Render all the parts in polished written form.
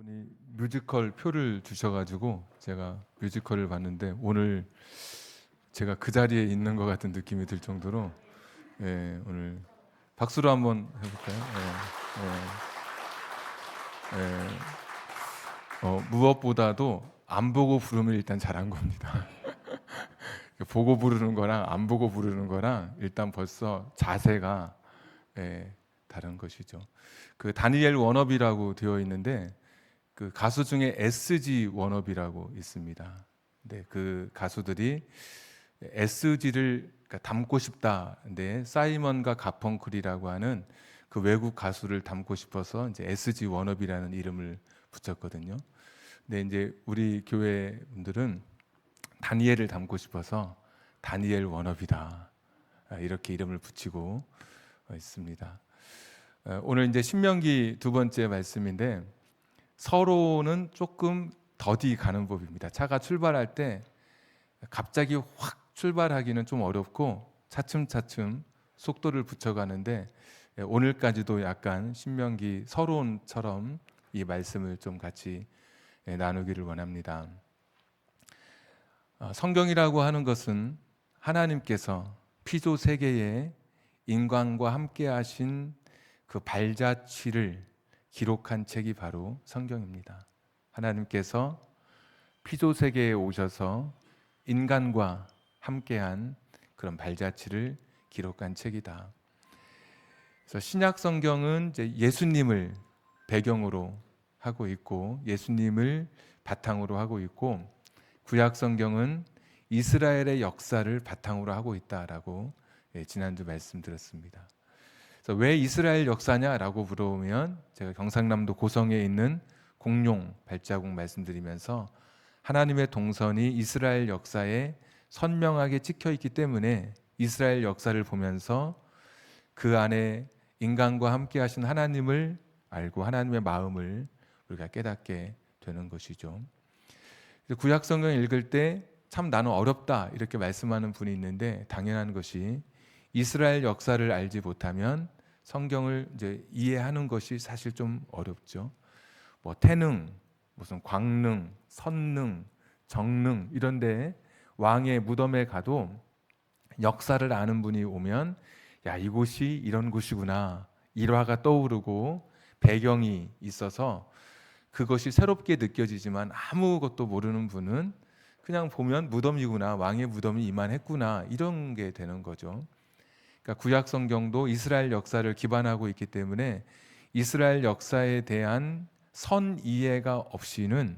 분이 뮤지컬 표를 주셔가지고 제가 뮤지컬을 봤는데 오늘 제가 그 자리에 있는 것 같은 느낌이 들 정도로 오늘 박수로 한번 해볼까요? 무엇보다도 안 보고 부르면 일단 잘한 겁니다. 보고 부르는 거랑 안 보고 부르는 거랑 일단 벌써 자세가 다른 것이죠. 그 다니엘 워너비라고 되어 있는데 그 가수 중에 SG 워너비라고 있습니다. 근데 그 가수들이 SG를 닮고 싶다. 근데 사이먼과 가펑클이라고 하는 그 외국 가수를 닮고 싶어서 이제 SG 워너비라는 이름을 붙였거든요. 근데 이제 우리 교회 분들은 다니엘을 닮고 싶어서 다니엘 워너비다. 이렇게 이름을 붙이고 있습니다. 오늘 이제 신명기 두 번째 말씀인데 서로는 조금 더디 가는 법입니다. 차가 출발할 때 갑자기 확 출발하기는 좀 어렵고 차츰차츰 속도를 붙여가는데 오늘까지도 약간 신명기 서론처럼 이 말씀을 좀 같이 나누기를 원합니다. 성경이라고 하는 것은 하나님께서 피조 세계에 인간과 함께 하신 그 발자취를 기록한 책이 바로 성경입니다. 하나님께서 피조 세계에 오셔서 인간과 함께한 그런 발자취를 기록한 책이다. 그래서 신약 성경은 이제 예수님을 배경으로 하고 있고 예수님을 바탕으로 하고 있고 구약 성경은 이스라엘의 역사를 바탕으로 하고 있다라고 지난주 말씀드렸습니다. 그래서 왜 이스라엘 역사냐라고 물어보면 제가 경상남도 고성에 있는 공룡 발자국 말씀드리면서 하나님의 동선이 이스라엘 역사에 선명하게 찍혀 있기 때문에 이스라엘 역사를 보면서 그 안에 인간과 함께 하신 하나님을 알고 하나님의 마음을 우리가 깨닫게 되는 것이죠. 구약 성경 읽을 때 참 나는 어렵다 이렇게 말씀하는 분이 있는데 당연한 것이 이스라엘 역사를 알지 못하면 성경을 이제 이해하는 것이 사실 좀 어렵죠. 뭐 태능, 무슨 광능, 선능, 정능 이런데 왕의 무덤에 가도 역사를 아는 분이 오면 야 이곳이 이런 곳이구나 일화가 떠오르고 배경이 있어서 그것이 새롭게 느껴지지만 아무것도 모르는 분은 그냥 보면 무덤이구나 왕의 무덤이 이만했구나 이런 게 되는 거죠. 그러니까 구약 성경도 이스라엘 역사를 기반하고 있기 때문에 이스라엘 역사에 대한 선 이해가 없이는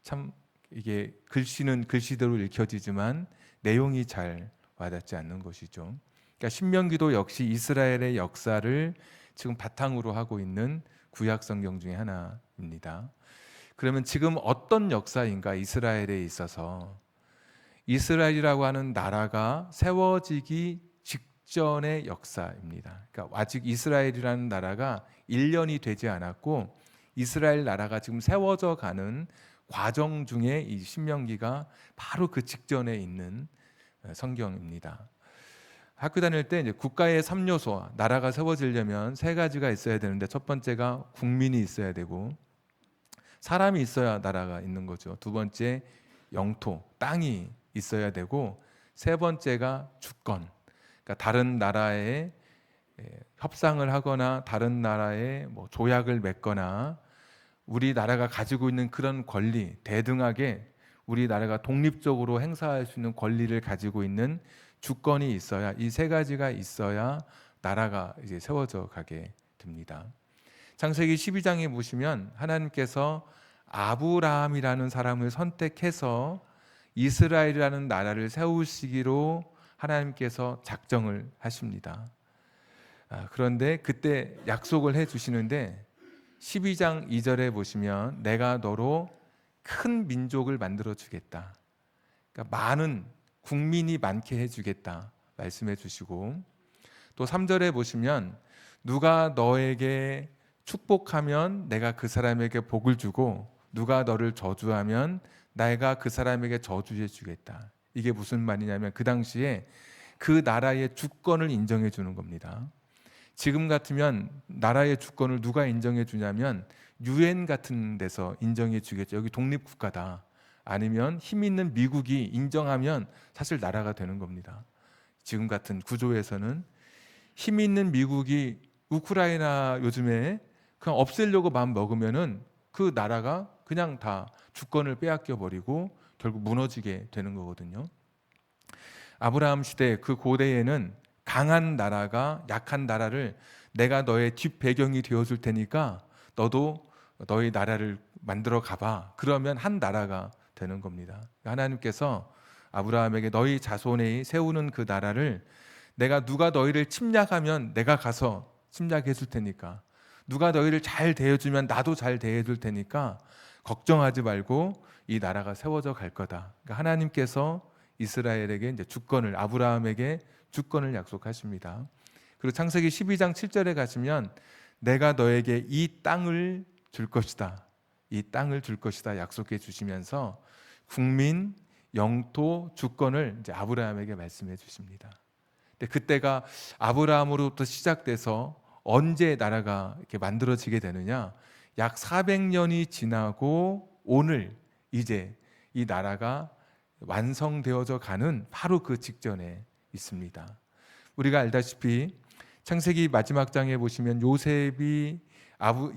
참 이게 글씨는 글씨대로 읽혀지지만 내용이 잘 와닿지 않는 것이죠. 그러니까 신명기도 역시 이스라엘의 역사를 지금 바탕으로 하고 있는 구약 성경 중에 하나입니다. 그러면 지금 어떤 역사인가 이스라엘에 있어서 이스라엘이라고 하는 나라가 세워지기 직전의 역사입니다. 그러니까 아직 이스라엘이라는 나라가 1년이 되지 않았고 이스라엘 나라가 지금 세워져 가는 과정 중에 이 신명기가 바로 그 직전에 있는 성경입니다. 학교 다닐 때 이제 국가의 3요소, 나라가 세워지려면 세 가지가 있어야 되는데 첫 번째가 국민이 있어야 되고 사람이 있어야 나라가 있는 거죠. 두 번째 영토, 땅이 있어야 되고 세 번째가 주권. 그러니까 다른 나라에 협상을 하거나 다른 나라에 뭐 조약을 맺거나 우리나라가 가지고 있는 그런 권리, 대등하게 우리나라가 독립적으로 행사할 수 있는 권리를 가지고 있는 주권이 있어야 이 세 가지가 있어야 나라가 이제 세워져 가게 됩니다. 창세기 12장에 보시면 하나님께서 아브라함이라는 사람을 선택해서 이스라엘이라는 나라를 세우시기로 하나님께서 작정을 하십니다. 그런데 그때 약속을 해 주시는데 12장 2절에 보시면 내가 너로 큰 민족을 만들어 주겠다. 그러니까 많은 국민이 많게 해 주겠다 말씀해 주시고 또 3절에 보시면 누가 너에게 축복하면 내가 그 사람에게 복을 주고 누가 너를 저주하면 내가 그 사람에게 저주해 주겠다. 이게 무슨 말이냐면 그 당시에 그 나라의 주권을 인정해 주는 겁니다. 지금 같으면 나라의 주권을 누가 인정해 주냐면 유엔 같은 데서 인정해 주겠죠. 여기 독립국가다. 아니면 힘 있는 미국이 인정하면 사실 나라가 되는 겁니다. 지금 같은 구조에서는 힘 있는 미국이 우크라이나 요즘에 그냥 없애려고 마음 먹으면은 그 나라가 그냥 다 주권을 빼앗겨 버리고 결국 무너지게 되는 거거든요. 아브라함 시대 그 고대에는 강한 나라가 약한 나라를 내가 너의 뒷배경이 되어줄 테니까 너도 너의 나라를 만들어 가봐. 그러면 한 나라가 되는 겁니다. 하나님께서 아브라함에게 너희 자손이 세우는 그 나라를 내가 누가 너희를 침략하면 내가 가서 침략해 줄 테니까 누가 너희를 잘 대해주면 나도 잘 대해줄 테니까 걱정하지 말고 이 나라가 세워져 갈 거다. 그러니까 하나님께서 이스라엘에게 이제 주권을 아브라함에게 주권을 약속하십니다. 그리고 창세기 12장 7절에 가시면 내가 너에게 이 땅을 줄 것이다. 이 땅을 줄 것이다 약속해 주시면서 국민, 영토, 주권을 이제 아브라함에게 말씀해 주십니다. 근데 그때가 아브라함으로부터 시작돼서 언제 나라가 이렇게 만들어지게 되느냐? 약 400년이 지나고 오늘 이제 이 나라가 완성되어져 가는 바로 그 직전에 있습니다. 우리가 알다시피 창세기 마지막 장에 보시면 요셉이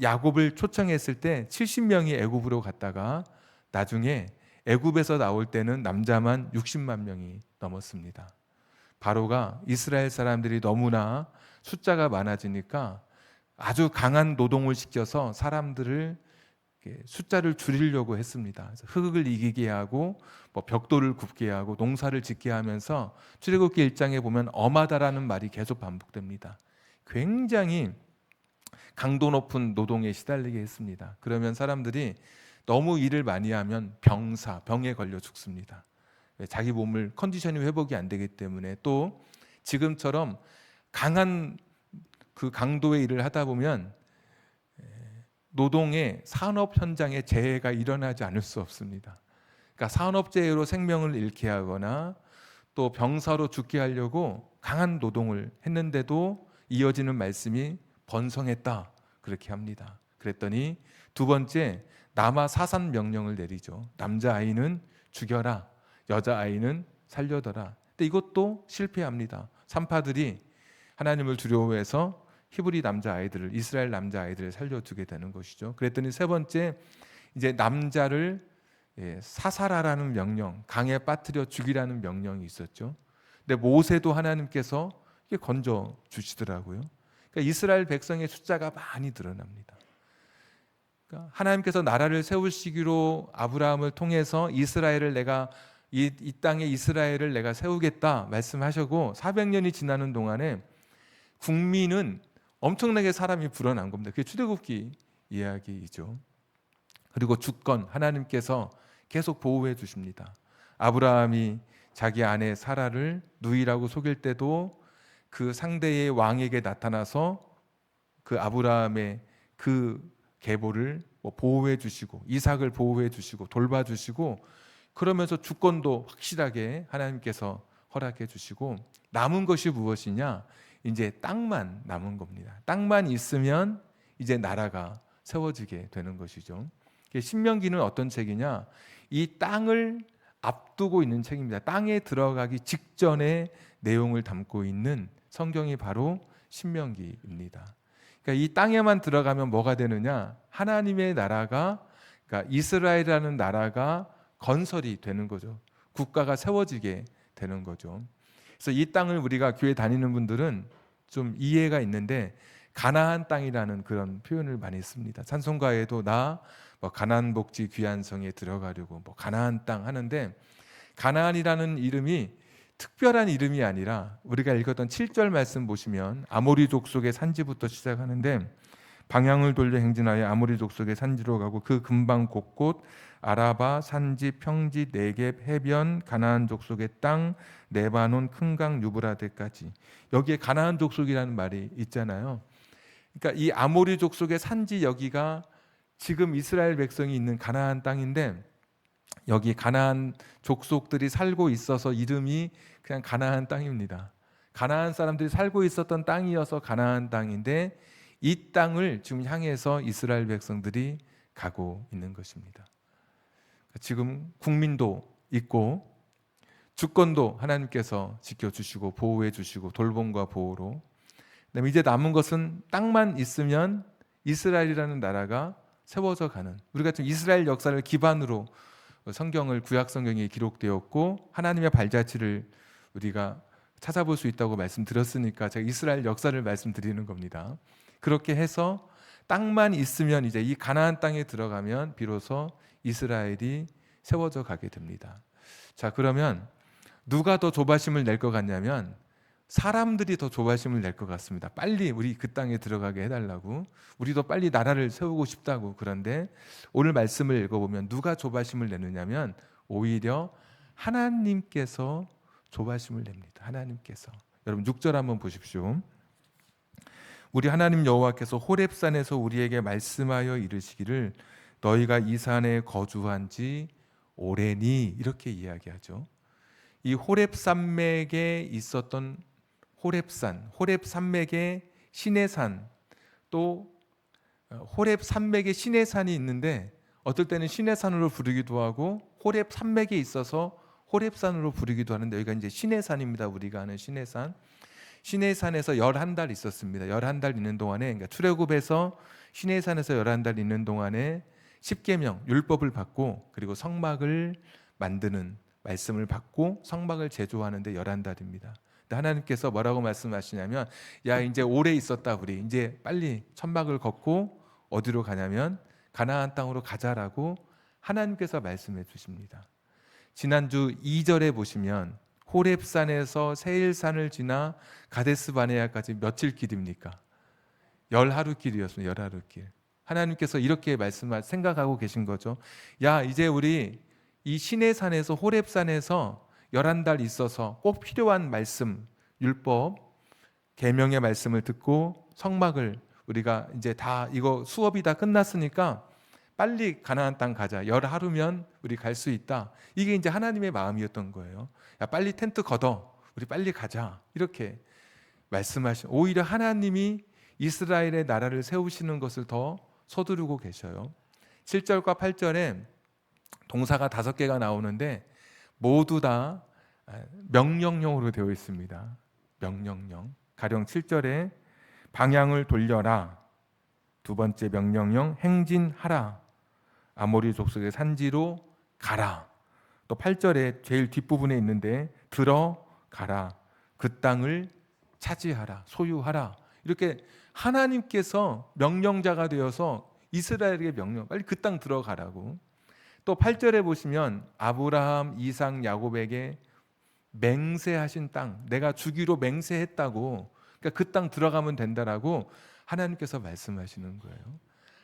야곱을 초청했을 때 70명이 애굽으로 갔다가 나중에 애굽에서 나올 때는 남자만 60만 명이 넘었습니다. 바로가 이스라엘 사람들이 너무나 숫자가 많아지니까 아주 강한 노동을 시켜서 사람들을 숫자를 줄이려고 했습니다. 그래서 흙을 이기게 하고 벽돌을 굽게 하고 농사를 짓게 하면서 출애굽기 1장에 보면 엄하다라는 말이 계속 반복됩니다. 굉장히 강도 높은 노동에 시달리게 했습니다. 그러면 사람들이 너무 일을 많이 하면 병에 걸려 죽습니다. 자기 몸을 컨디션이 회복이 안 되기 때문에 또 지금처럼 강한 그 강도의 일을 하다 보면 노동의 산업 현장에 재해가 일어나지 않을 수 없습니다. 그러니까 산업재해로 생명을 잃게 하거나 또 병사로 죽게 하려고 강한 노동을 했는데도 이어지는 말씀이 번성했다 그렇게 합니다. 그랬더니 두 번째 남아 사산 명령을 내리죠. 남자아이는 죽여라, 여자아이는 살려둬라. 근데 이것도 실패합니다. 산파들이 하나님을 두려워해서 히브리 남자아이들을 이스라엘 남자아이들을 살려두게 되는 것이죠. 그랬더니 세 번째 이제 남자를 사살하라는 명령, 강에 빠뜨려 죽이라는 명령이 있었죠. 근데 모세도 하나님께서 건져 주시더라고요. 그러니까 이스라엘 백성의 숫자가 많이 늘어납니다. 그러니까 하나님께서 나라를 세우시기로 아브라함을 통해서 이스라엘을 내가 이 땅에 이스라엘을 내가 세우겠다 말씀하시고 400년이 지나는 동안에 국민은 엄청나게 사람이 불어난 겁니다. 그게 출애굽기 이야기이죠. 그리고 주권 하나님께서 계속 보호해 주십니다. 아브라함이 자기 아내 사라를 누이라고 속일 때도 그 상대의 왕에게 나타나서 그 아브라함의 그 계보를 보호해 주시고 이삭을 보호해 주시고 돌봐 주시고 그러면서 주권도 확실하게 하나님께서 허락해 주시고 남은 것이 무엇이냐? 이제 땅만 남은 겁니다. 땅만 있으면 이제 나라가 세워지게 되는 것이죠. 신명기는 어떤 책이냐? 이 땅을 앞두고 있는 책입니다. 땅에 들어가기 직전의 내용을 담고 있는 성경이 바로 신명기입니다. 그러니까 이 땅에만 들어가면 뭐가 되느냐? 하나님의 나라가, 그러니까 이스라엘이라는 나라가 건설이 되는 거죠. 국가가 세워지게 되는 거죠. 그래서 이 땅을 우리가 교회 다니는 분들은 좀 이해가 있는데 가나안 땅이라는 그런 표현을 많이 씁니다. 찬송가에도 나 가나안 복지 귀한 성에 들어가려고 가나안 땅 하는데 가나안이라는 이름이 특별한 이름이 아니라 우리가 읽었던 7절 말씀 보시면 아모리 족속의 산지부터 시작하는데 방향을 돌려 행진하여 아모리 족속의 산지로 가고 그 근방 곳곳 아라바, 산지, 평지, 네겝, 해변, 가나안 족속의 땅, 레바논, 큰 강, 유브라데까지 여기에 가나안 족속이라는 말이 있잖아요. 그러니까 이 아모리 족속의 산지 여기가 지금 이스라엘 백성이 있는 가나안 땅인데 여기 가나안 족속들이 살고 있어서 이름이 그냥 가나안 땅입니다. 가나안 사람들이 살고 있었던 땅이어서 가나안 땅인데 이 땅을 지금 향해서 이스라엘 백성들이 가고 있는 것입니다. 지금 국민도 있고 주권도 하나님께서 지켜주시고 보호해 주시고 돌봄과 보호로, 그다음에 이제 남은 것은 땅만 있으면 이스라엘이라는 나라가 세워져 가는, 우리가 지금 이스라엘 역사를 기반으로 성경을, 구약 성경에 기록되었고 하나님의 발자취를 우리가 찾아볼 수 있다고 말씀드렸으니까 제가 이스라엘 역사를 말씀드리는 겁니다. 그렇게 해서 땅만 있으면 이제 이 가나안 땅에 들어가면 비로소 이스라엘이 세워져 가게 됩니다. 자, 그러면 누가 더 조바심을 낼 것 같냐면 사람들이 더 조바심을 낼 것 같습니다. 빨리 우리 그 땅에 들어가게 해달라고, 우리도 빨리 나라를 세우고 싶다고. 그런데 오늘 말씀을 읽어보면 누가 조바심을 내느냐면 오히려 하나님께서 조바심을 냅니다. 하나님께서. 여러분 6절 한번 보십시오. 우리 하나님 여호와께서 호렙산에서 우리에게 말씀하여 이르시기를 너희가 이 산에 거주한 지 오래니, 이렇게 이야기하죠. 이 호렙 산맥에 있었던 호렙산, 호렙 산맥의 신의 산, 또 호렙 산맥에 신의 산이 있는데 어떨 때는 신의 산으로 부르기도 하고 호렙 산맥에 있어서 호렙산으로 부르기도 하는데 여기가 이제 신의 산입니다. 우리가 아는 신의 산. 신의 산에서 11달 있었습니다. 11달 있는 동안에, 그러니까 출애굽에서 신의 산에서 11달 있는 동안에 십계명 율법을 받고 그리고 성막을 만드는 말씀을 받고 성막을 제조하는데 11달입니다. 근데 하나님께서 뭐라고 말씀하시냐면 야, 이제 오래 있었다, 우리 이제 빨리 천막을 걷고 어디로 가냐면 가나안 땅으로 가자라고 하나님께서 말씀해 주십니다. 지난주 2절에 보시면 호렙산에서 세일산을 지나 가데스 바네아까지 며칠 길입니까? 10하루 길이었습니다. 10하루 길. 하나님께서 이렇게 생각하고 계신 거죠. 야, 이제 우리 이 시내 산에서, 호렙산에서 11달 있어서 꼭 필요한 말씀, 율법, 계명의 말씀을 듣고 성막을 우리가 이제 다 이거 수업이 다 끝났으니까 빨리 가나안 땅 가자. 10하루면 우리 갈 수 있다. 이게 이제 하나님의 마음이었던 거예요. 야, 빨리 텐트 걷어. 우리 빨리 가자. 이렇게 말씀하신, 오히려 하나님이 이스라엘의 나라를 세우시는 것을 더 서두르고 계셔요. 7절과 8절에 동사가 5개가 나오는데 모두 다 명령형으로 되어 있습니다. 명령형. 가령 7절에 방향을 돌려라. 두 번째 명령형 행진하라. 아모리 족속의 산지로 가라. 또 8절에 제일 뒷부분에 있는데 들어가라. 그 땅을 차지하라. 소유하라. 이렇게 하나님께서 명령자가 되어서 이스라엘에게 명령, 빨리 그 땅 들어가라고. 또 8절에 보시면 아브라함, 이삭, 야곱에게 맹세하신 땅, 내가 주기로 맹세했다고, 그러니까 그 땅 들어가면 된다라고 하나님께서 말씀하시는 거예요.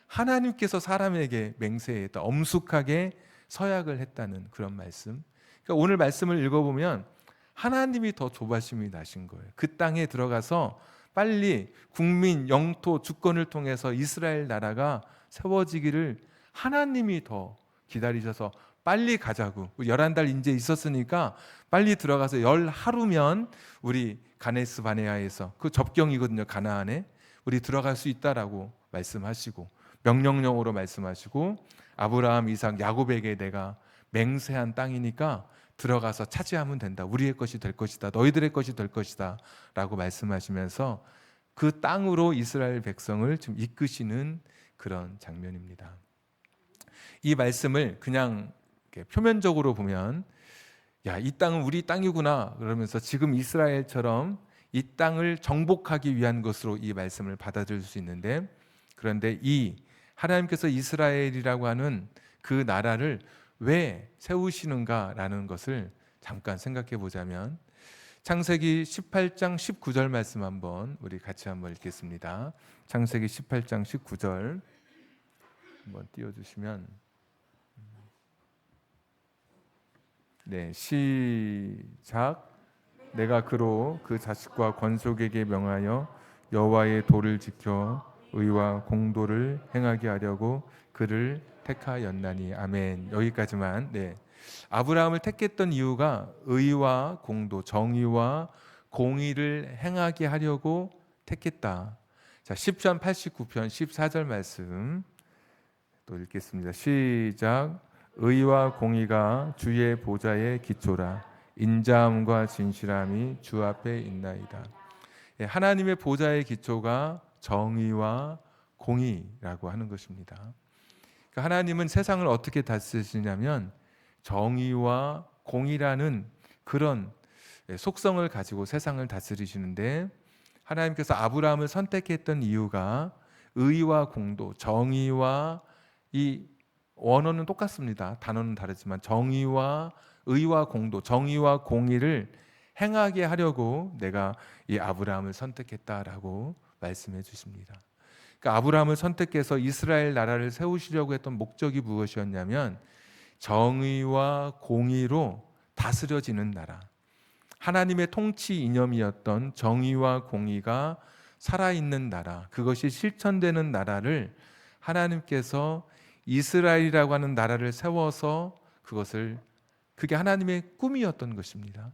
하나님께서 사람에게 맹세했다, 엄숙하게 서약을 했다는 그런 말씀. 그러니까 오늘 말씀을 읽어보면 하나님이 더 조바심이 나신 거예요. 그 땅에 들어가서 빨리 국민, 영토, 주권을 통해서 이스라엘 나라가 세워지기를 하나님이 더 기다리셔서 빨리 가자고. 11달 이제 있었으니까 빨리 들어가서 10하루면 우리 가데스 바네아에서, 그 접경이거든요, 가나안에, 우리 들어갈 수 있다라고 말씀하시고 명령령으로 말씀하시고 아브라함, 이삭, 야곱에게 내가 맹세한 땅이니까 들어가서 차지하면 된다. 우리의 것이 될 것이다. 너희들의 것이 될 것이다 라고 말씀하시면서 그 땅으로 이스라엘 백성을 지금 이끄시는 그런 장면입니다. 이 말씀을 그냥 표면적으로 보면 야, 이 땅은 우리 땅이구나 그러면서 지금 이스라엘처럼 이 땅을 정복하기 위한 것으로 이 말씀을 받아들일 수 있는데, 그런데 이 하나님께서 이스라엘이라고 하는 그 나라를 왜 세우시는가라는 것을 잠깐 생각해 보자면 창세기 18장 19절 말씀 한번 우리 같이 한번 읽겠습니다. 창세기 18장 19절 한번 띄워주시면, 네, 시작. 내가 그로 그 자식과 권속에게 명하여 여호와의 도를 지켜 의와 공도를 행하게 하려고 그를 택하였나니. 아멘. 여기까지만. 네. 아브라함을 택했던 이유가 의와 공도, 정의와 공의를 행하게 하려고 택했다. 자, 10편 89편 14절 말씀 또 읽겠습니다. 시작. 의와 공의가 주의 보좌의 기초라. 인자함과 진실함이 주 앞에 있나이다. 예, 하나님의 보좌의 기초가 정의와 공의라고 하는 것입니다. 그러니까 하나님은 세상을 어떻게 다스리시냐면 정의와 공의라는 그런 속성을 가지고 세상을 다스리시는데, 하나님께서 아브라함을 선택했던 이유가 의와 공도, 정의와, 이 원어는 똑같습니다. 단어는 다르지만 정의와 의와 공도, 정의와 공의를 행하게 하려고 내가 이 아브라함을 선택했다라고 말씀해 주십니다. 그러니까 아브라함을 선택해서 이스라엘 나라를 세우시려고 했던 목적이 무엇이었냐면 정의와 공의로 다스려지는 나라, 하나님의 통치 이념이었던 정의와 공의가 살아있는 나라, 그것이 실천되는 나라를 하나님께서 이스라엘이라고 하는 나라를 세워서 그게 하나님의 꿈이었던 것입니다.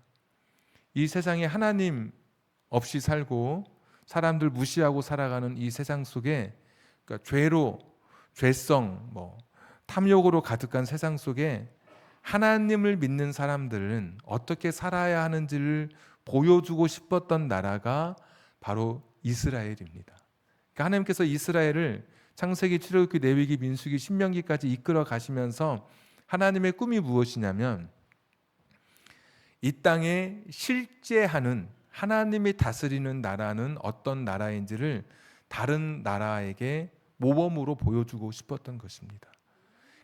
이 세상에 하나님 없이 살고 사람들 무시하고 살아가는 이 세상 속에, 그러니까 죄성, 탐욕으로 가득한 세상 속에 하나님을 믿는 사람들은 어떻게 살아야 하는지를 보여주고 싶었던 나라가 바로 이스라엘입니다. 그러니까 하나님께서 이스라엘을 창세기, 출애굽기, 레위기, 민수기, 신명기까지 이끌어 가시면서 하나님의 꿈이 무엇이냐면 이 땅에 실제하는 하나님이 다스리는 나라는 어떤 나라인지를 다른 나라에게 모범으로 보여주고 싶었던 것입니다.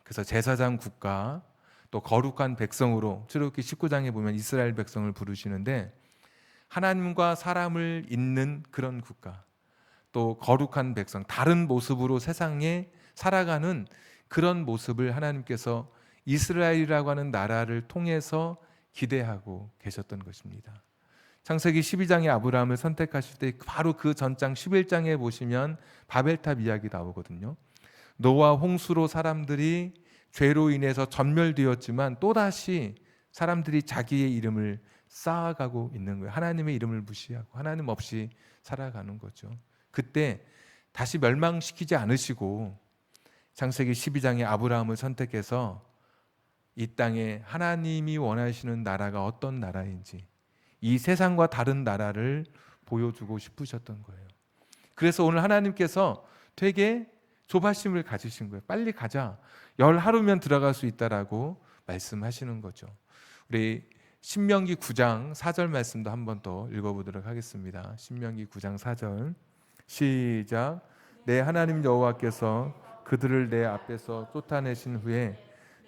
그래서 제사장 국가, 또 거룩한 백성으로 출애굽기 19장에 보면 이스라엘 백성을 부르시는데, 하나님과 사람을 잇는 그런 국가, 또 거룩한 백성, 다른 모습으로 세상에 살아가는 그런 모습을 하나님께서 이스라엘이라고 하는 나라를 통해서 기대하고 계셨던 것입니다. 창세기 12장에 아브라함을 선택하실 때 바로 그 전장 11장에 보시면 바벨탑 이야기 나오거든요. 노아 홍수로 사람들이 죄로 인해서 전멸되었지만 또다시 사람들이 자기의 이름을 쌓아가고 있는 거예요. 하나님의 이름을 무시하고 하나님 없이 살아가는 거죠. 그때 다시 멸망시키지 않으시고 창세기 12장에 아브라함을 선택해서 이 땅에 하나님이 원하시는 나라가 어떤 나라인지, 이 세상과 다른 나라를 보여주고 싶으셨던 거예요. 그래서 오늘 하나님께서 되게 조바심을 가지신 거예요. 빨리 가자. 열 하루면 들어갈 수 있다라고 말씀하시는 거죠. 우리 신명기 9장 4절 말씀도 한 번 더 읽어보도록 하겠습니다. 신명기 9장 4절 시작. 내 하나님 여호와께서 그들을 내 앞에서 쫓아내신 후에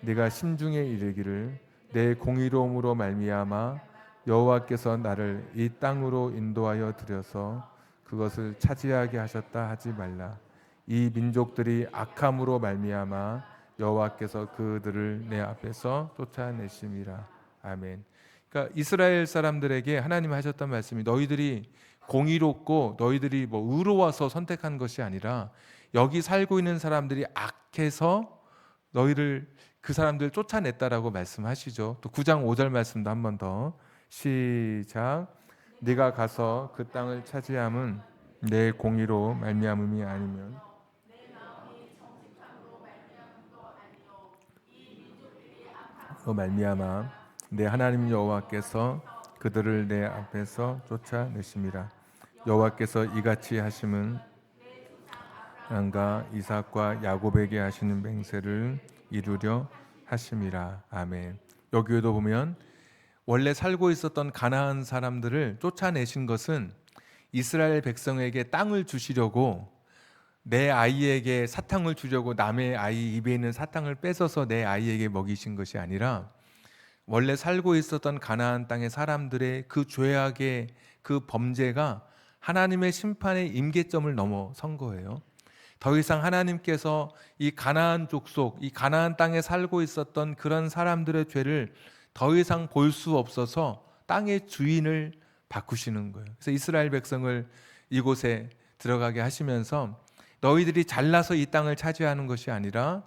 네가 심중에 이르기를 내 공의로움으로 말미암아 여호와께서 나를 이 땅으로 인도하여 들여서 그것을 차지하게 하셨다 하지 말라. 이 민족들이 악함으로 말미암아 여호와께서 그들을 내 앞에서 쫓아내심이라. 아멘. 그러니까 이스라엘 사람들에게 하나님 하셨던 말씀이 너희들이 공의롭고 너희들이 의로워서 선택한 것이 아니라 여기 살고 있는 사람들이 악해서 너희를 그 사람들 쫓아냈다라고 말씀하시죠. 또 9장 5절 말씀도 한 번 더 시작. 네가 가서 그 땅을 차지함은 내 공의로 말미암음이 아니면 말미암아 내 하나님 여호와께서 그들을 내 앞에서 쫓아내심이라. 여호와께서 이같이 하심은 아브라함과 이삭과 야곱에게 하시는 맹세를 이루려 하심이라. 아멘. 여기에도 보면 원래 살고 있었던 가나안 사람들을 쫓아내신 것은 이스라엘 백성에게 땅을 주시려고, 내 아이에게 사탕을 주려고 남의 아이 입에 있는 사탕을 뺏어서 내 아이에게 먹이신 것이 아니라 원래 살고 있었던 가나안 땅의 사람들의 그 죄악의 그 범죄가 하나님의 심판의 임계점을 넘어선 거예요. 더 이상 하나님께서 이 가나안 족속, 이 가나안 땅에 살고 있었던 그런 사람들의 죄를 더 이상 볼 수 없어서 땅의 주인을 바꾸시는 거예요. 그래서 이스라엘 백성을 이곳에 들어가게 하시면서 너희들이 잘나서 이 땅을 차지하는 것이 아니라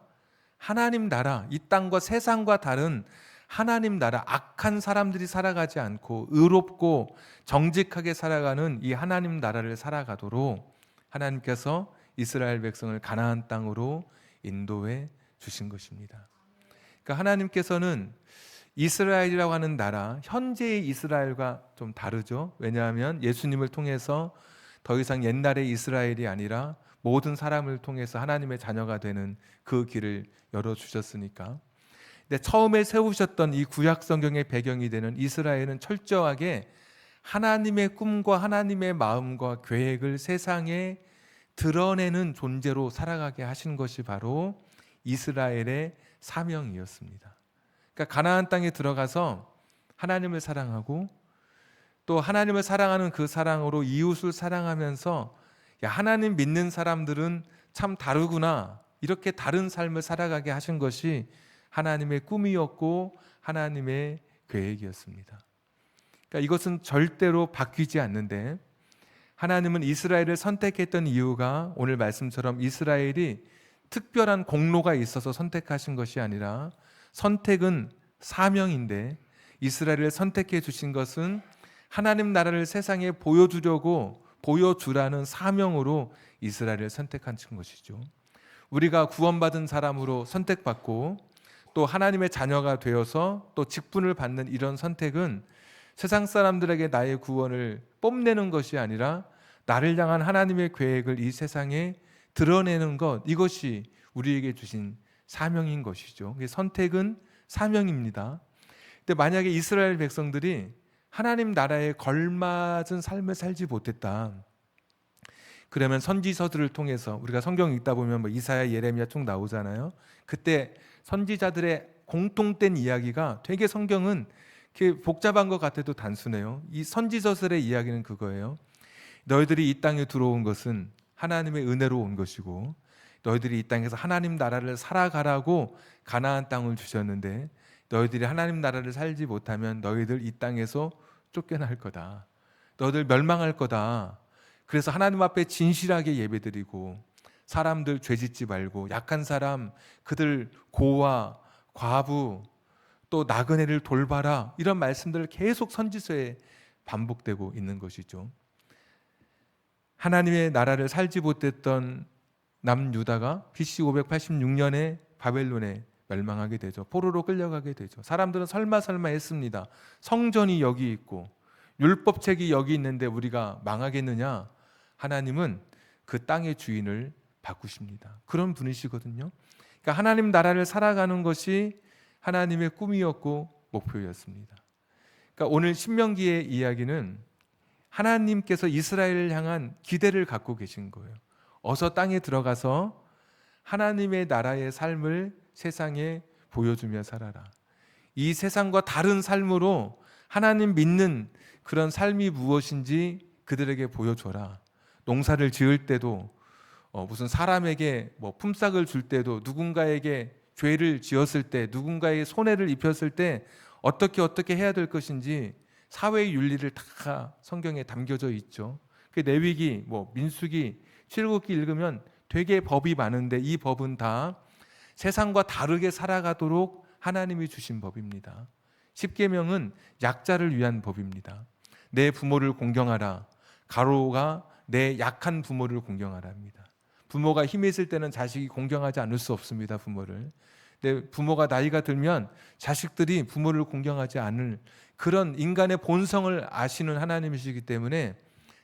하나님 나라, 이 땅과 세상과 다른 하나님 나라, 악한 사람들이 살아가지 않고 의롭고 정직하게 살아가는 이 하나님 나라를 살아가도록 하나님께서 이스라엘 백성을 가나안 땅으로 인도해 주신 것입니다. 그러니까 하나님께서는 이스라엘이라고 하는 나라, 현재의 이스라엘과 좀 다르죠. 왜냐하면 예수님을 통해서 더 이상 옛날의 이스라엘이 아니라 모든 사람을 통해서 하나님의 자녀가 되는 그 길을 열어주셨으니까. 근데 처음에 세우셨던 이 구약 성경의 배경이 되는 이스라엘은 철저하게 하나님의 꿈과 하나님의 마음과 계획을 세상에 드러내는 존재로 살아가게 하신 것이 바로 이스라엘의 사명이었습니다. 그러니까 가나안 땅에 들어가서 하나님을 사랑하고 또 하나님을 사랑하는 그 사랑으로 이웃을 사랑하면서 야, 하나님 믿는 사람들은 참 다르구나, 이렇게 다른 삶을 살아가게 하신 것이 하나님의 꿈이었고 하나님의 계획이었습니다. 그러니까 이것은 절대로 바뀌지 않는데, 하나님은 이스라엘을 선택했던 이유가 오늘 말씀처럼 이스라엘이 특별한 공로가 있어서 선택하신 것이 아니라 선택은 사명인데, 이스라엘을 선택해 주신 것은 하나님 나라를 세상에 보여주라는 사명으로 이스라엘을 선택한 것이죠. 우리가 구원받은 사람으로 선택받고 또 하나님의 자녀가 되어서 또 직분을 받는 이런 선택은 세상 사람들에게 나의 구원을 뽐내는 것이 아니라 나를 향한 하나님의 계획을 이 세상에 드러내는 것, 이것이 우리에게 주신 사명인 것이죠. 선택은 사명입니다. 근데 만약에 이스라엘 백성들이 하나님 나라에 걸맞은 삶을 살지 못했다, 그러면 선지서들을 통해서 우리가 성경 읽다 보면 뭐 이사야, 예레미야 쭉 나오잖아요. 그때 선지자들의 공통된 이야기가, 되게 성경은 이렇게 복잡한 것 같아도 단순해요. 이 선지서들의 이야기는 그거예요. 너희들이 이 땅에 들어온 것은 하나님의 은혜로 온 것이고, 너희들이 이 땅에서 하나님 나라를 살아가라고 가나안 땅을 주셨는데, 너희들이 하나님 나라를 살지 못하면 너희들 이 땅에서 쫓겨날 거다, 너희들 멸망할 거다. 그래서 하나님 앞에 진실하게 예배드리고 사람들 죄짓지 말고 약한 사람, 그들 고아, 과부, 또 나그네를 돌봐라, 이런 말씀들을 계속 선지서에 반복되고 있는 것이죠. 하나님의 나라를 살지 못했던 남유다가 BC 586년에 바벨론에 멸망하게 되죠. 포로로 끌려가게 되죠. 사람들은 설마 했습니다. 성전이 여기 있고 율법책이 여기 있는데 우리가 망하겠느냐? 하나님은 그 땅의 주인을 바꾸십니다. 그런 분이시거든요. 그러니까 하나님 나라를 살아가는 것이 하나님의 꿈이었고 목표였습니다. 그러니까 오늘 신명기의 이야기는 하나님께서 이스라엘을 향한 기대를 갖고 계신 거예요. 어서 땅에 들어가서 하나님의 나라의 삶을 세상에 보여주며 살아라. 이 세상과 다른 삶으로 하나님 믿는 그런 삶이 무엇인지 그들에게 보여줘라. 농사를 지을 때도 무슨 사람에게 뭐 품삯을 줄 때도, 누군가에게 죄를 지었을 때, 누군가에게 손해를 입혔을 때 어떻게 해야 될 것인지 사회의 윤리를 다 성경에 담겨져 있죠. 그 레위기, 뭐 민수기, 출애굽기 읽으면 되게 법이 많은데 이 법은 다 세상과 다르게 살아가도록 하나님이 주신 법입니다. 십계명은 약자를 위한 법입니다. 내 부모를 공경하라. 가로가 내 약한 부모를 공경하라 합니다. 부모가 힘이 있을 때는 자식이 공경하지 않을 수 없습니다. 부모를. 근데 부모가 나이가 들면 자식들이 부모를 공경하지 않을 그런 인간의 본성을 아시는 하나님이시기 때문에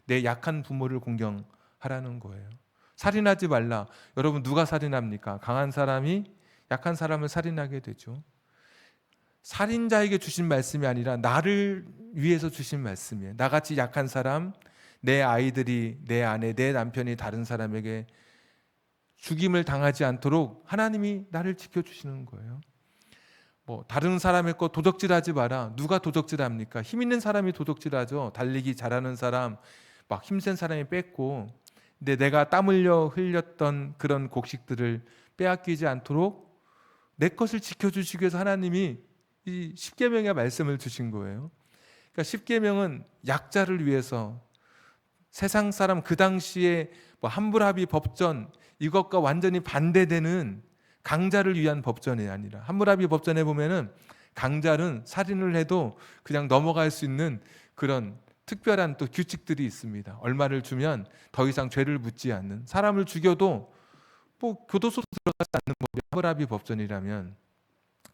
내 약한 부모를 공경하라는 거예요. 살인하지 말라. 여러분, 누가 살인합니까? 강한 사람이 약한 사람을 살인하게 되죠. 살인자에게 주신 말씀이 아니라 나를 위해서 주신 말씀이에요. 나같이 약한 사람, 내 아이들이, 내 아내, 내 남편이 다른 사람에게 죽임을 당하지 않도록 하나님이 나를 지켜주시는 거예요. 뭐 다른 사람의 거 도적질하지 마라. 누가 도적질합니까? 힘 있는 사람이 도적질하죠. 달리기 잘하는 사람, 막 힘센 사람이 뺏고. 근데 내가 땀 흘렸던 그런 곡식들을 빼앗기지 않도록 내 것을 지켜주시기 위해서 하나님이 이 십계명의 말씀을 주신 거예요. 그러니까 십계명은 약자를 위해서, 세상 사람 그 당시에 뭐 함부라비 법전 이것과 완전히 반대되는 강자를 위한 법전이 아니라, 함무라비 법전에 보면은 강자는 살인을 해도 그냥 넘어갈 수 있는 그런 특별한 또 규칙들이 있습니다. 얼마를 주면 더 이상 죄를 묻지 않는, 사람을 죽여도 뭐 교도소 들어가지 않는 법이 하므라비 법전이라면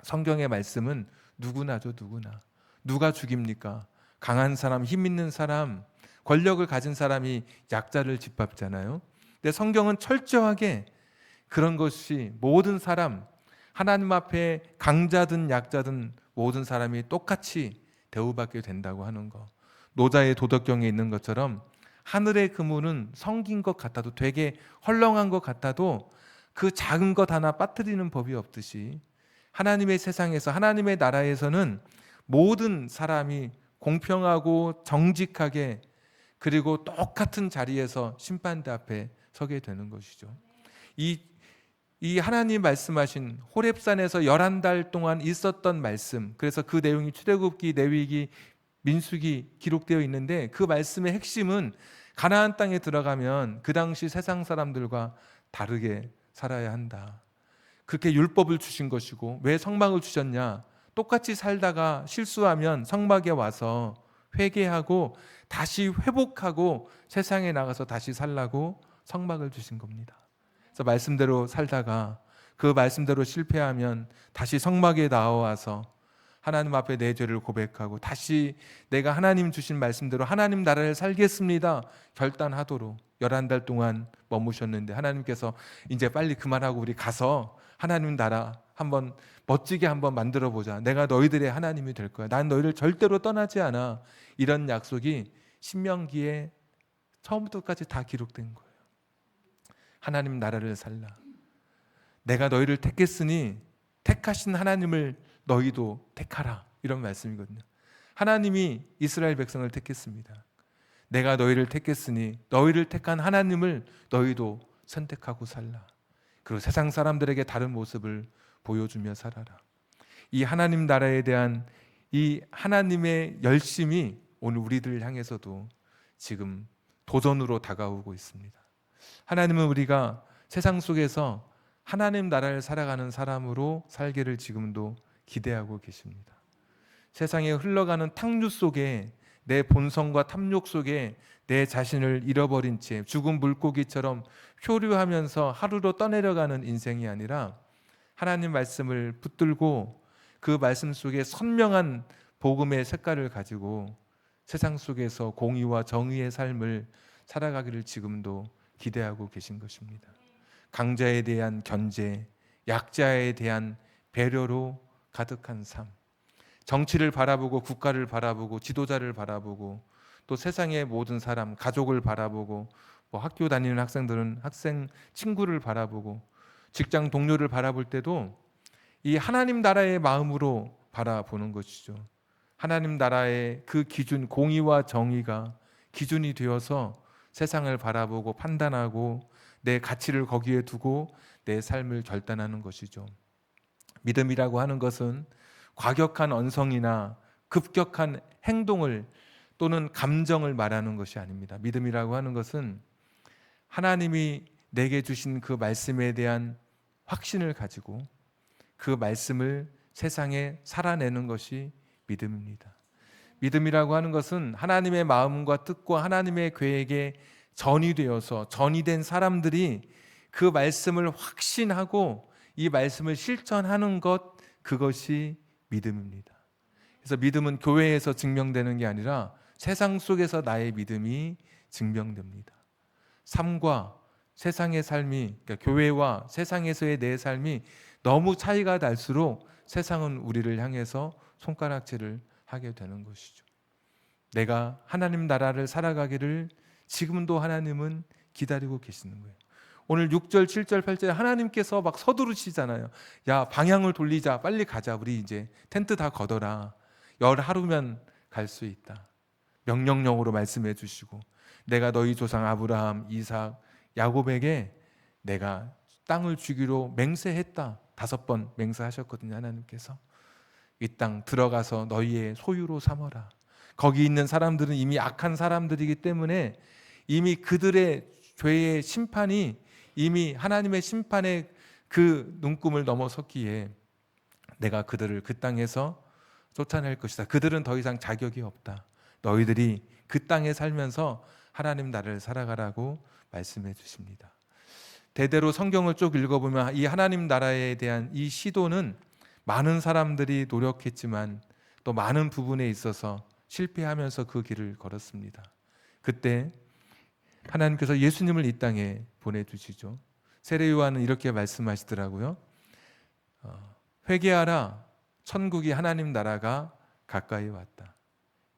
성경의 말씀은 누구나죠, 누구나. 누가 죽입니까? 강한 사람, 힘 있는 사람, 권력을 가진 사람이 약자를 짓밟잖아요. 근데 성경은 철저하게 그런 것이 모든 사람, 하나님 앞에 강자든 약자든 모든 사람이 똑같이 대우받게 된다고 하는 거. 노자의 도덕경에 있는 것처럼 하늘의 그물은 성긴 것 같아도, 되게 헐렁한 것 같아도 그 작은 것 하나 빠뜨리는 법이 없듯이 하나님의 세상에서, 하나님의 나라에서는 모든 사람이 공평하고 정직하게, 그리고 똑같은 자리에서 심판대 앞에 서게 되는 것이죠. 이 하나님 말씀하신 호렙산에서 11달 동안 있었던 말씀, 그래서 그 내용이 출애굽기, 레위기, 민수기 기록되어 있는데, 그 말씀의 핵심은 가나안 땅에 들어가면 그 당시 세상 사람들과 다르게 살아야 한다. 그렇게 율법을 주신 것이고, 왜 성막을 주셨냐? 똑같이 살다가 실수하면 성막에 와서 회개하고 다시 회복하고 세상에 나가서 다시 살라고 성막을 주신 겁니다. 그래서 말씀대로 살다가 그 말씀대로 실패하면 다시 성막에 나와서 하나님 앞에 내 죄를 고백하고 다시 내가 하나님 주신 말씀대로 하나님 나라를 살겠습니다 결단하도록 11달 동안 머무셨는데, 하나님께서 이제 빨리 그만하고 우리 가서 하나님 나라 한번 멋지게 한번 만들어 보자. 내가 너희들의 하나님이 될 거야. 난 너희를 절대로 떠나지 않아. 이런 약속이 신명기에 처음부터까지 다 기록된 거예요. 하나님 나라를 살라. 내가 너희를 택했으니 택하신 하나님을 너희도 택하라. 이런 말씀이거든요. 하나님이 이스라엘 백성을 택했습니다. 내가 너희를 택했으니 너희를 택한 하나님을 너희도 선택하고 살라. 그리고 세상 사람들에게 다른 모습을 보여주며 살아라. 이 하나님 나라에 대한 이 하나님의 열심이 오늘 우리들을 향해서도 지금 도전으로 다가오고 있습니다. 하나님은 우리가 세상 속에서 하나님 나라를 살아가는 사람으로 살기를 지금도 기대하고 계십니다. 세상에 흘러가는 탕류 속에, 내 본성과 탐욕 속에 내 자신을 잃어버린 채 죽은 물고기처럼 표류하면서 하루로 떠내려가는 인생이 아니라 하나님 말씀을 붙들고 그 말씀 속에 선명한 복음의 색깔을 가지고 세상 속에서 공의와 정의의 삶을 살아가기를 지금도 기대하고 계신 것입니다. 강자에 대한 견제, 약자에 대한 배려로 가득한 삶, 정치를 바라보고 국가를 바라보고 지도자를 바라보고 또 세상의 모든 사람, 가족을 바라보고 학교 다니는 학생들은 학생 친구를 바라보고 직장 동료를 바라볼 때도 이 하나님 나라의 마음으로 바라보는 것이죠. 하나님 나라의 그 기준, 공의와 정의가 기준이 되어서 세상을 바라보고 판단하고 내 가치를 거기에 두고 내 삶을 결단하는 것이죠. 믿음이라고 하는 것은 과격한 언성이나 급격한 행동을 또는 감정을 말하는 것이 아닙니다. 믿음이라고 하는 것은 하나님이 내게 주신 그 말씀에 대한 확신을 가지고 그 말씀을 세상에 살아내는 것이 믿음입니다. 믿음이라고 하는 것은 하나님의 마음과 뜻과 하나님의 계획에 전이 되어서, 전이 된 사람들이 그 말씀을 확신하고 이 말씀을 실천하는 것, 그것이 믿음입니다. 그래서 믿음은 교회에서 증명되는 게 아니라 세상 속에서 나의 믿음이 증명됩니다. 삶과 세상의 삶이, 그러니까 교회와 세상에서의 내 삶이 너무 차이가 날수록 세상은 우리를 향해서 손가락질을 하게 되는 것이죠. 내가 하나님 나라를 살아가기를 지금도 하나님은 기다리고 계시는 거예요. 오늘 6절, 7절, 8절 하나님께서 막 서두르시잖아요. 야, 방향을 돌리자. 빨리 가자. 우리 이제 텐트 다 걷어라. 열하루면 갈 수 있다. 명령령으로 말씀해 주시고, 내가 너희 조상 아브라함, 이삭, 야곱에게 내가 땅을 주기로 맹세했다. 5번 맹세하셨거든요. 하나님께서. 이 땅 들어가서 너희의 소유로 삼어라. 거기 있는 사람들은 이미 악한 사람들이기 때문에 이미 그들의 죄의 심판이 이미 하나님의 심판의 그 눈금을 넘어섰기에 내가 그들을 그 땅에서 쫓아낼 것이다. 그들은 더 이상 자격이 없다. 너희들이 그 땅에 살면서 하나님 나라를 살아가라고 말씀해 주십니다. 대대로 성경을 쭉 읽어보면 이 하나님 나라에 대한 이 시도는 많은 사람들이 노력했지만 또 많은 부분에 있어서 실패하면서 그 길을 걸었습니다. 그때 하나님께서 예수님을 이 땅에 보내주시죠. 세례 요한은 이렇게 말씀하시더라고요. 회개하라, 천국이 하나님 나라가 가까이 왔다.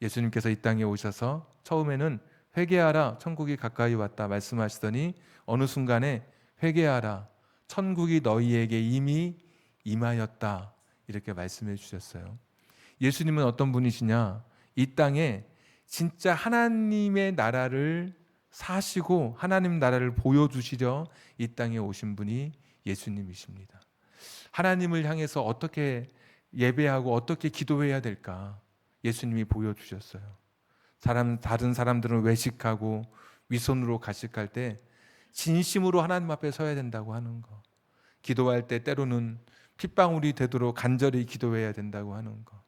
예수님께서 이 땅에 오셔서 처음에는 회개하라, 천국이 가까이 왔다 말씀하시더니 어느 순간에 회개하라, 천국이 너희에게 이미 임하였다 이렇게 말씀해 주셨어요. 예수님은 어떤 분이시냐? 이 땅에 진짜 하나님의 나라를 사시고 하나님 나라를 보여주시려 이 땅에 오신 분이 예수님이십니다. 하나님을 향해서 어떻게 예배하고 어떻게 기도해야 될까 예수님이 보여주셨어요. 다른 사람들은 외식하고 윗손으로 가식할 때 진심으로 하나님 앞에 서야 된다고 하는 거, 기도할 때 때로는 핏방울이 되도록 간절히 기도해야 된다고 하는 거,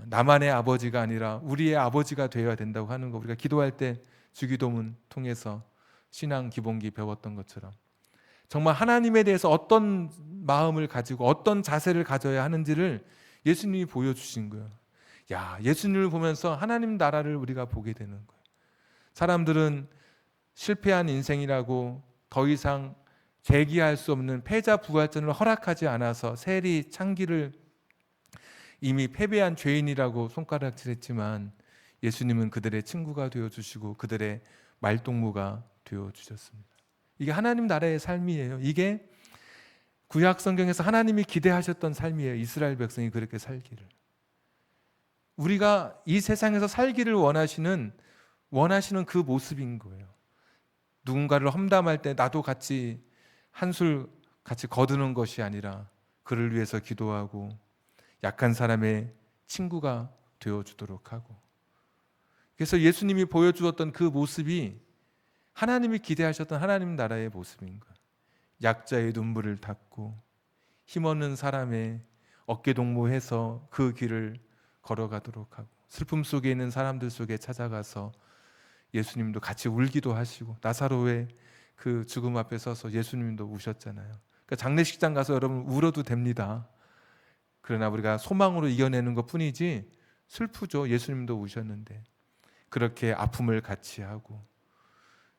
나만의 아버지가 아니라 우리의 아버지가 되어야 된다고 하는 거, 우리가 기도할 때 주기도문 통해서 신앙 기본기 배웠던 것처럼 정말 하나님에 대해서 어떤 마음을 가지고 어떤 자세를 가져야 하는지를 예수님이 보여주신 거예요. 야, 예수님을 보면서 하나님 나라를 우리가 보게 되는 거예요. 사람들은 실패한 인생이라고 더 이상 재기할 수 없는 패자부활전을 허락하지 않아서 세리 창기를 이미 패배한 죄인이라고 손가락질했지만 예수님은 그들의 친구가 되어주시고 그들의 말동무가 되어주셨습니다. 이게 하나님 나라의 삶이에요. 이게 구약 성경에서 하나님이 기대하셨던 삶이에요. 이스라엘 백성이 그렇게 살기를. 우리가 이 세상에서 살기를 원하시는 그 모습인 거예요. 누군가를 험담할 때 나도 같이 한술 같이 거두는 것이 아니라 그를 위해서 기도하고 약한 사람의 친구가 되어주도록 하고, 그래서 예수님이 보여주었던 그 모습이 하나님이 기대하셨던 하나님 나라의 모습인 거예요. 약자의 눈물을 닦고 힘없는 사람의 어깨 동무해서 그 길을 걸어가도록 하고, 슬픔 속에 있는 사람들 속에 찾아가서 예수님도 같이 울기도 하시고, 나사로의 그 죽음 앞에 서서 예수님도 우셨잖아요. 그러니까 장례식장 가서 여러분 울어도 됩니다. 그러나 우리가 소망으로 이겨내는 것 뿐이지, 슬프죠. 예수님도 우셨는데 그렇게 아픔을 같이 하고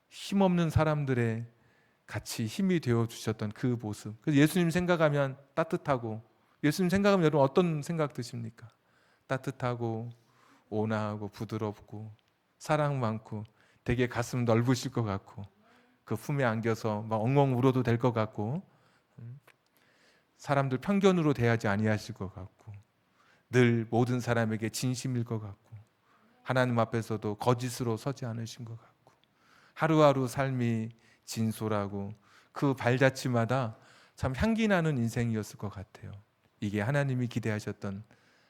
힘없는 사람들의 같이 힘이 되어 주셨던 그 모습. 그래서 예수님 생각하면 따뜻하고, 예수님 생각하면 여러분 어떤 생각 드십니까? 따뜻하고 온화하고 부드럽고 사랑 많고 되게 가슴 넓으실 것 같고 그 품에 안겨서 막 엉엉 울어도 될 것 같고, 사람들 편견으로 대하지 아니하실 것 같고 늘 모든 사람에게 진심일 것 같고 하나님 앞에서도 거짓으로 서지 않으신 것 같고 하루하루 삶이 진솔하고 그 발자취마다 참 향기 나는 인생이었을 것 같아요. 이게 하나님이 기대하셨던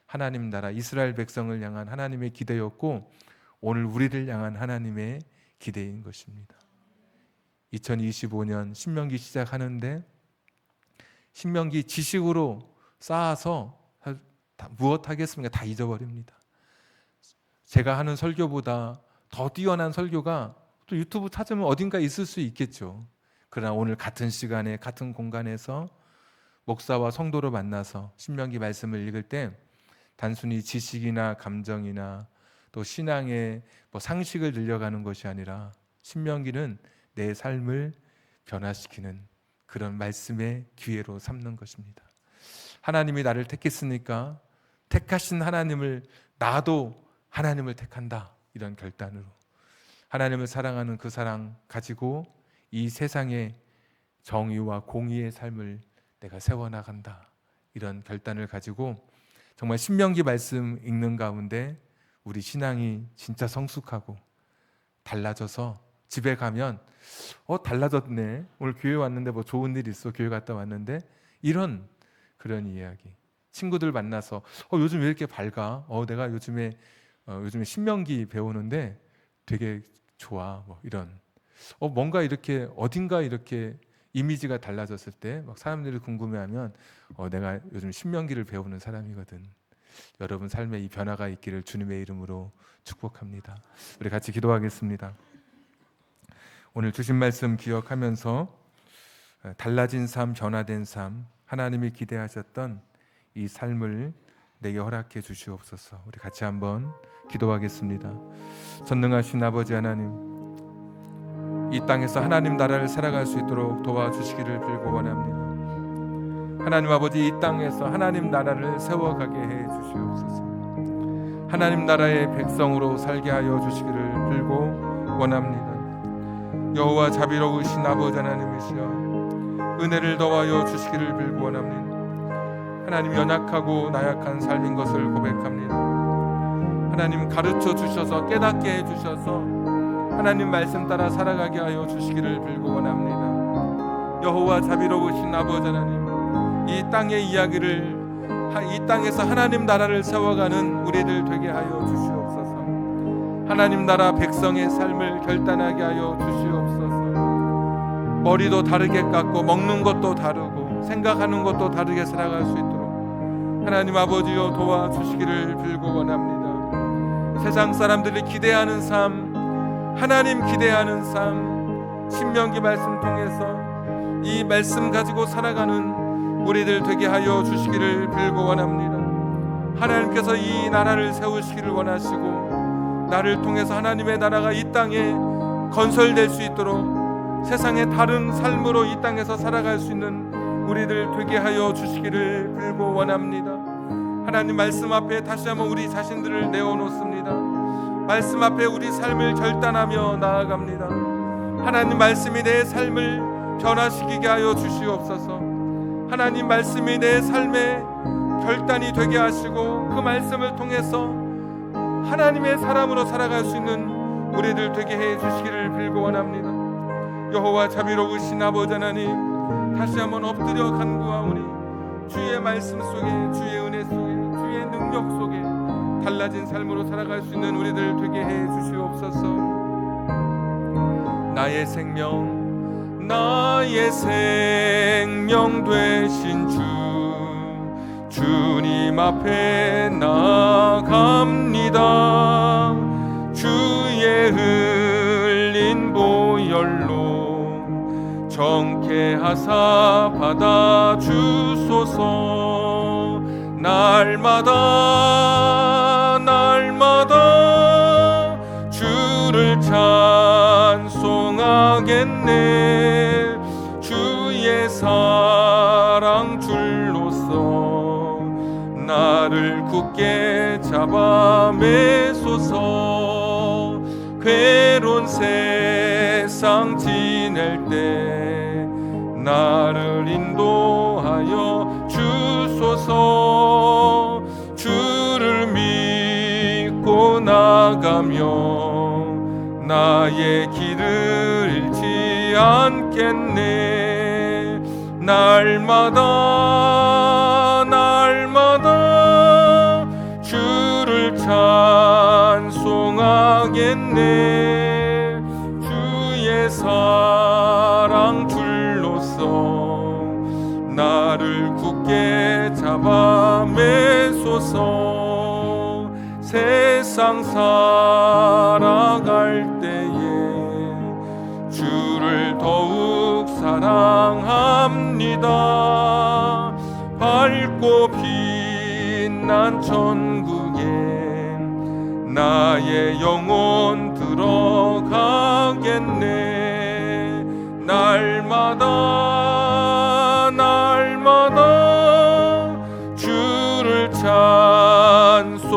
하나님 나라, 이스라엘 백성을 향한 하나님의 기대였고 오늘 우리를 향한 하나님의 기대인 것입니다. 2025년 신명기 시작하는데 신명기 지식으로 쌓아서 무엇 하겠습니까? 다 잊어버립니다. 제가 하는 설교보다 더 뛰어난 설교가 또 유튜브 찾으면 어딘가 있을 수 있겠죠. 그러나 오늘 같은 시간에 같은 공간에서 목사와 성도를 만나서 신명기 말씀을 읽을 때 단순히 지식이나 감정이나 또 신앙의 상식을 늘려가는 것이 아니라 신명기는 내 삶을 변화시키는 그런 말씀의 기회로 삼는 것입니다. 하나님이 나를 택했으니까 택하신 하나님을, 나도 하나님을 택한다, 이런 결단으로 하나님을 사랑하는 그 사랑 가지고 이 세상의 정의와 공의의 삶을 내가 세워나간다, 이런 결단을 가지고 정말 신명기 말씀 읽는 가운데 우리 신앙이 진짜 성숙하고 달라져서 집에 가면 달라졌네, 오늘 교회 왔는데 뭐 좋은 일 있어, 교회 갔다 왔는데, 이런 그런 이야기. 친구들 만나서 요즘 왜 이렇게 밝아? 내가 요즘에 신명기 배우는데 되게 좋아, 뭐 이런. 뭔가 이렇게 어딘가 이렇게 이미지가 달라졌을 때 막 사람들이 궁금해하면 내가 요즘 신명기를 배우는 사람이거든. 여러분 삶에 이 변화가 있기를 주님의 이름으로 축복합니다. 우리 같이 기도하겠습니다. 오늘 주신 말씀 기억하면서 달라진 삶, 변화된 삶, 하나님이 기대하셨던 이 삶을 내게 허락해 주시옵소서. 우리 같이 한번 기도하겠습니다. 전능하신 아버지 하나님, 이 땅에서 하나님 나라를 살아갈 수 있도록 도와주시기를 빌고 원합니다. 하나님 아버지, 이 땅에서 하나님 나라를 세워가게 해 주시옵소서. 하나님 나라의 백성으로 살게 하여 주시기를 빌고 원합니다. 여호와 자비로우신 아버지 하나님이시여, 은혜를 더하여 주시기를 빌고 원합니다. 하나님, 연약하고 나약한 삶인 것을 고백합니다. 하나님, 가르쳐 주셔서 깨닫게 해 주셔서 하나님 말씀 따라 살아가게 하여 주시기를 빌고 원합니다. 여호와 자비로우신 아버지 하나님, 이 땅의 이야기를, 이 땅에서 하나님 나라를 세워가는 우리들 되게 하여 주시옵소서. 하나님 나라 백성의 삶을 결단하게 하여 주시옵소서. 머리도 다르게 깎고 먹는 것도 다르고 생각하는 것도 다르게 살아갈 수 있도록 하나님 아버지여 도와주시기를 빌고 원합니다. 세상 사람들이 기대하는 삶, 하나님 기대하는 삶, 신명기 말씀 통해서 이 말씀 가지고 살아가는 우리들 되게 하여 주시기를 빌고 원합니다. 하나님께서 이 나라를 세우시기를 원하시고 나를 통해서 하나님의 나라가 이 땅에 건설될 수 있도록 세상의 다른 삶으로 이 땅에서 살아갈 수 있는 우리들 되게 하여 주시기를 빌고 원합니다. 하나님 말씀 앞에 다시 한번 우리 자신들을 내어놓습니다. 말씀 앞에 우리 삶을 결단하며 나아갑니다. 하나님 말씀이 내 삶을 변화시키게 하여 주시옵소서. 하나님 말씀이 내 삶의 결단이 되게 하시고 그 말씀을 통해서 하나님의 사람으로 살아갈 수 있는 우리들 되게 해 주시기를 빌고 원합니다. 여호와 자비로우신 아버지 하나님, 다시 한번 엎드려 간구하오니 주의 말씀 속에, 주의 은혜 속에, 주의 능력 속에 달라진 삶으로 살아갈 수 있는 우리들 되게 해 주시옵소서. 나의 생명 되신 주님 앞에 나아갑니다. 주의 흘린 보혈로 정케하사 받아주소서. 날마다 주를 찬송하겠네. 주의 사랑 줄로서 나를 굳게 잡아 매소서. 괴로운 세상 지낼 때 나를 인도하여 주소서. 주를 믿고 나가며 나의 길을 잃지 않겠네. 날마다 주를 찬송하겠네. 주의 사랑 줄로서 나를 굳게 잡아 매소서. 세상 살아갈 때에 주를 더욱 사랑합니다. 밝고 빛난 천국에 나의 영혼 들어가겠네. 날마다 주를 찬송하겠네.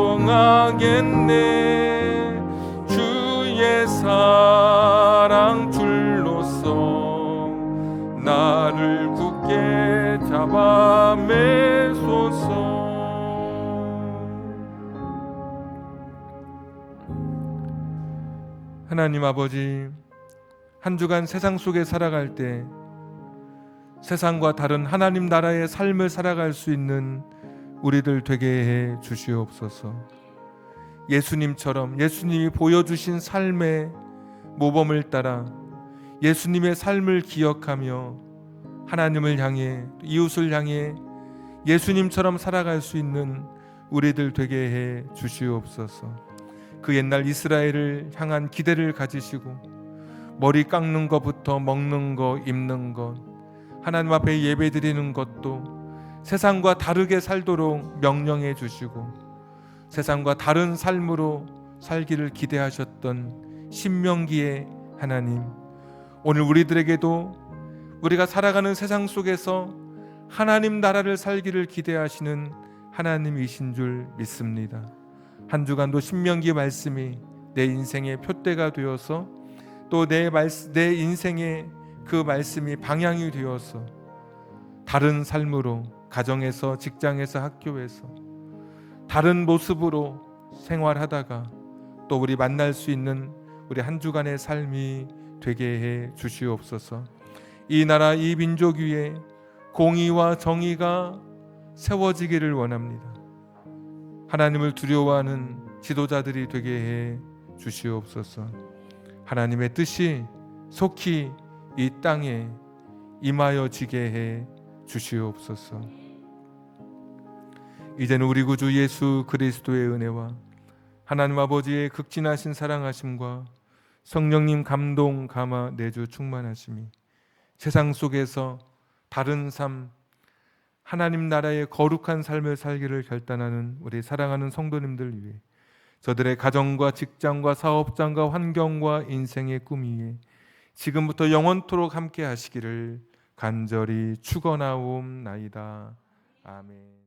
주의 사랑 줄로서 나를 굳게 잡아 매소서. 하나님 아버지, 한 주간 세상 속에 살아갈 때 세상과 다른 하나님 나라의 삶을 살아갈 수 있는 우리들 되게 해 주시옵소서. 예수님처럼 예수님이 보여주신 삶의 모범을 따라 예수님의 삶을 기억하며 하나님을 향해, 이웃을 향해 예수님처럼 살아갈 수 있는 우리들 되게 해 주시옵소서. 그 옛날 이스라엘을 향한 기대를 가지시고 머리 깎는 것부터 먹는 것, 입는 것, 하나님 앞에 예배드리는 것도 세상과 다르게 살도록 명령해 주시고 세상과 다른 삶으로 살기를 기대하셨던 신명기의 하나님, 오늘 우리들에게도 우리가 살아가는 세상 속에서 하나님 나라를 살기를 기대하시는 하나님이신 줄 믿습니다. 한 주간도 신명기 말씀이 내 인생의 표대가 되어서 또 내 인생의 그 말씀이 방향이 되어서 다른 삶으로 가정에서, 직장에서, 학교에서 다른 모습으로 생활하다가 또 우리 만날 수 있는 우리 한 주간의 삶이 되게 해 주시옵소서. 이 나라 이 민족 위에 공의와 정의가 세워지기를 원합니다. 하나님을 두려워하는 지도자들이 되게 해 주시옵소서. 하나님의 뜻이 속히 이 땅에 임하여지게 해 주시옵소서. 이제는 우리 구주 예수 그리스도의 은혜와 하나님 아버지의 극진하신 사랑하심과 성령님 감동 감화 내주 충만하심이 세상 속에서 다른 삶, 하나님 나라의 거룩한 삶을 살기를 결단하는 우리 사랑하는 성도님들 위해, 저들의 가정과 직장과 사업장과 환경과 인생의 꿈 위에 지금부터 영원토록 함께 하시기를 간절히 축원하옵나이다. 아멘.